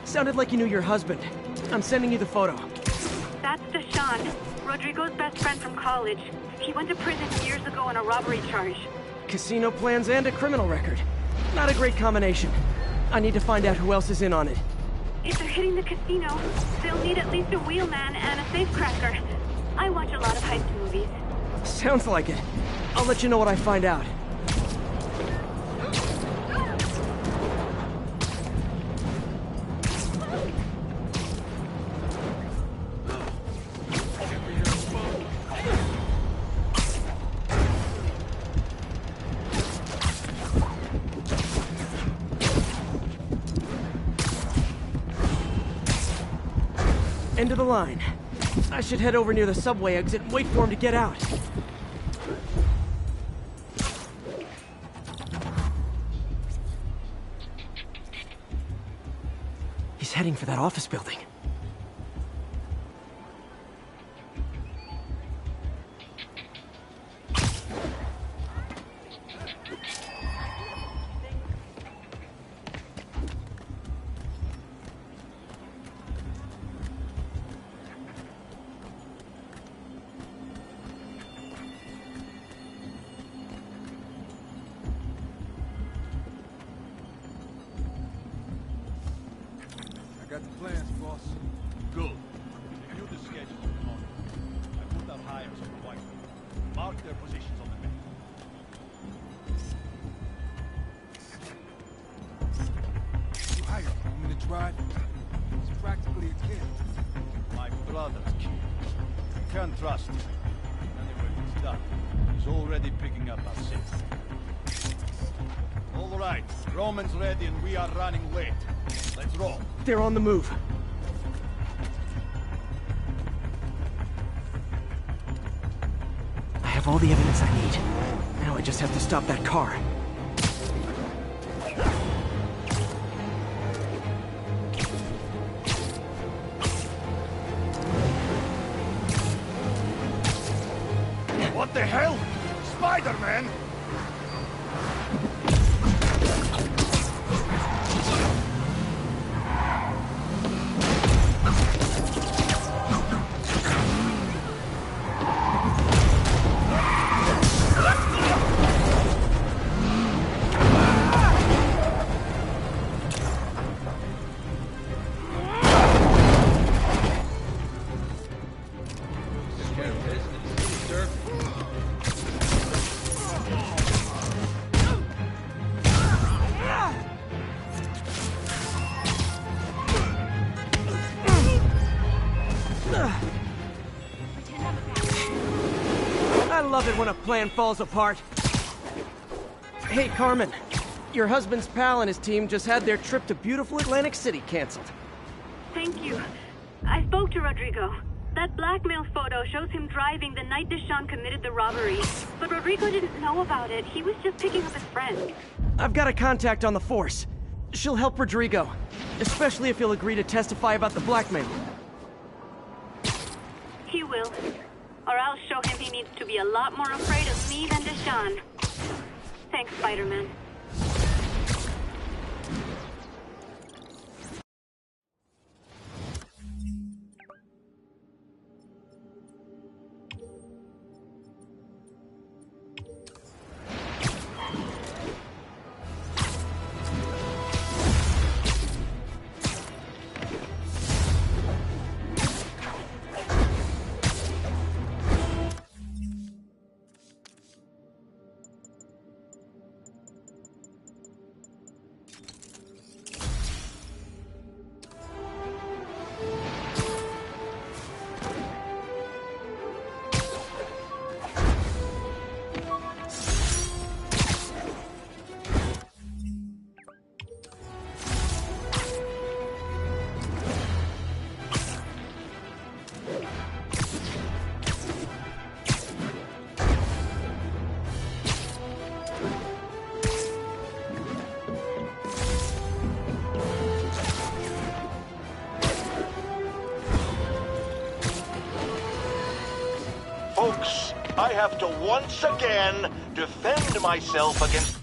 Sounded like he knew your husband. I'm sending you the photo. That's Deshaun, Rodrigo's best friend from college. He went to prison years ago on a robbery charge. Casino plans and a criminal record. Not a great combination. I need to find out who else is in on it. If they're hitting the casino, they'll need at least a wheelman and a safecracker. I watch a lot of heist movies. Sounds like it. I'll let you know what I find out. End of the line. I should head over near the subway exit and wait for him to get out. He's heading for that office building. I got the plans, boss. Good. Review the schedule of the morning. I put out hires on the white. Mark their positions on the map. You hired a 2-minute drive? It's practically a kid. My brother's kid. You can't trust him. Anyway, it's done. He's already picking up our six. All right, Roman's ready and we are running late. Let's roll. They're on the move. I have all the evidence I need. Now I just have to stop that car. What the hell? Spiderman! I love it when a plan falls apart. Hey, Carmen. Your husband's pal and his team just had their trip to beautiful Atlantic City canceled. Thank you. I spoke to Rodrigo. That blackmail photo shows him driving the night Deshaun committed the robbery. But Rodrigo didn't know about it. He was just picking up his friend. I've got a contact on the force. She'll help Rodrigo, especially if he'll agree to testify about the blackmail. He will. Or I'll show him he needs to be a lot more afraid of me than Deshaun. Thanks, Spider-Man. Folks, I have to once again defend myself against...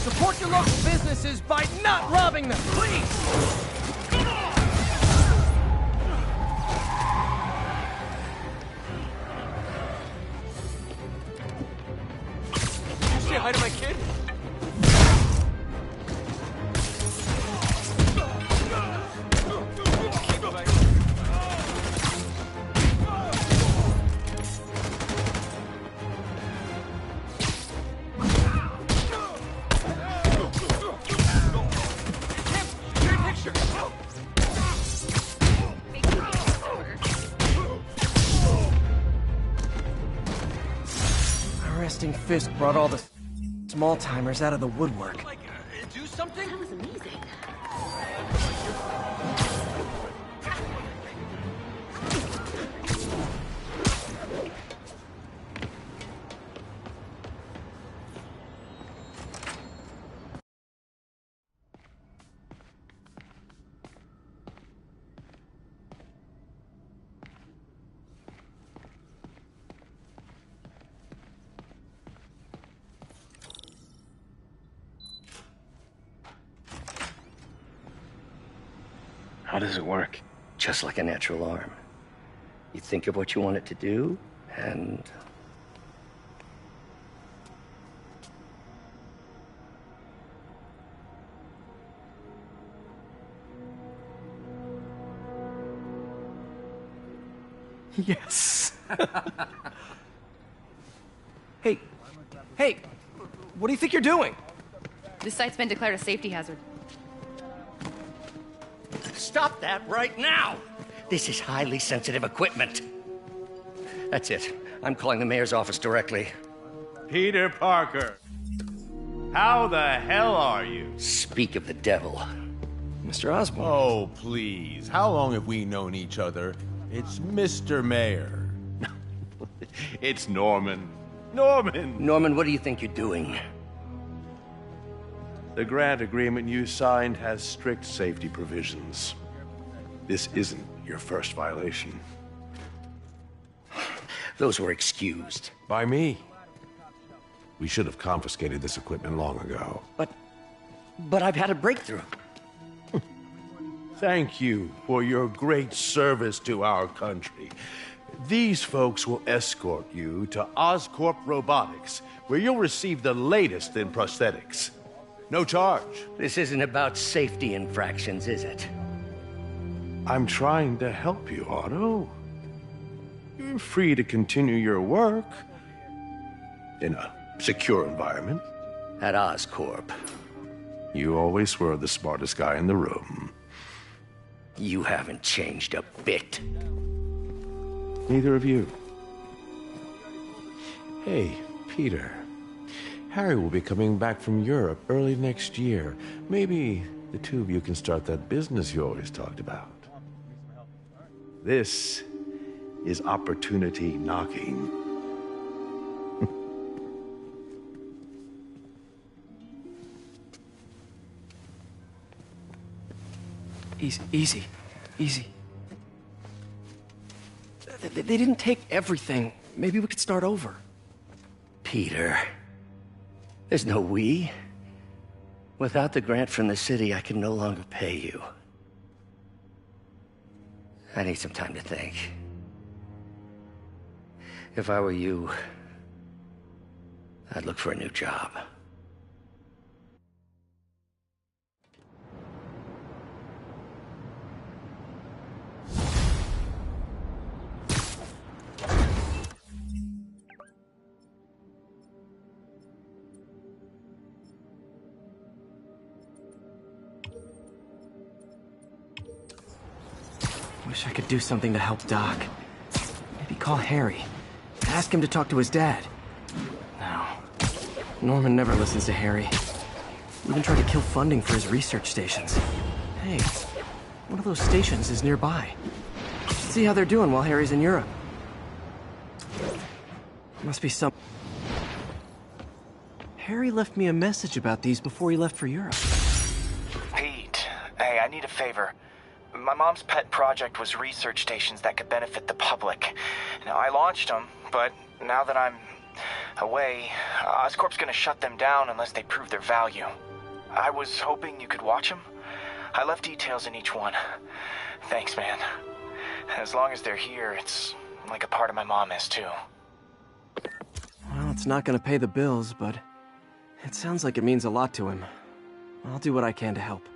Support your local businesses by not robbing them, please! Did you say hi to my kid? Resting Fist brought all the small-timers out of the woodwork. Do something? That was amazing. How does it work? Just like a natural arm. You think of what you want it to do, and... Yes. Hey, what do you think you're doing? This site's been declared a safety hazard. Stop that right now! This is highly sensitive equipment. That's it. I'm calling the mayor's office directly. Peter Parker. How the hell are you? Speak of the devil. Mr. Osborn. Oh, please. How long have we known each other? It's Mr. Mayor. It's Norman. Norman! Norman, what do you think you're doing? The grant agreement you signed has strict safety provisions. This isn't your first violation. Those were excused. By me. We should have confiscated this equipment long ago. But I've had a breakthrough. Thank you for your great service to our country. These folks will escort you to Oscorp Robotics, where you'll receive the latest in prosthetics. No charge. This isn't about safety infractions, is it? I'm trying to help you, Otto. You're free to continue your work in a secure environment. At Oscorp. You always were the smartest guy in the room. You haven't changed a bit. Neither of you. Hey, Peter. Harry will be coming back from Europe early next year. Maybe the two of you can start that business you always talked about. This is opportunity knocking. Easy. They didn't take everything. Maybe we could start over. Peter, there's no we. Without the grant from the city, I can no longer pay you. I need some time to think. If I were you, I'd look for a new job. Wish I could do something to help Doc. Maybe call Harry. Ask him to talk to his dad. No. Norman never listens to Harry. Even tried to kill funding for his research stations. Hey, one of those stations is nearby. Should see how they're doing while Harry's in Europe. Must be some... Harry left me a message about these before he left for Europe. Pete, hey, I need a favor. My mom's pet project was research stations that could benefit the public. Now, I launched them, but now that I'm away, Oscorp's gonna shut them down unless they prove their value. I was hoping you could watch them. I left details in each one. Thanks, man. As long as they're here, it's like a part of my mom is, too. Well, it's not gonna pay the bills, but it sounds like it means a lot to him. I'll do what I can to help.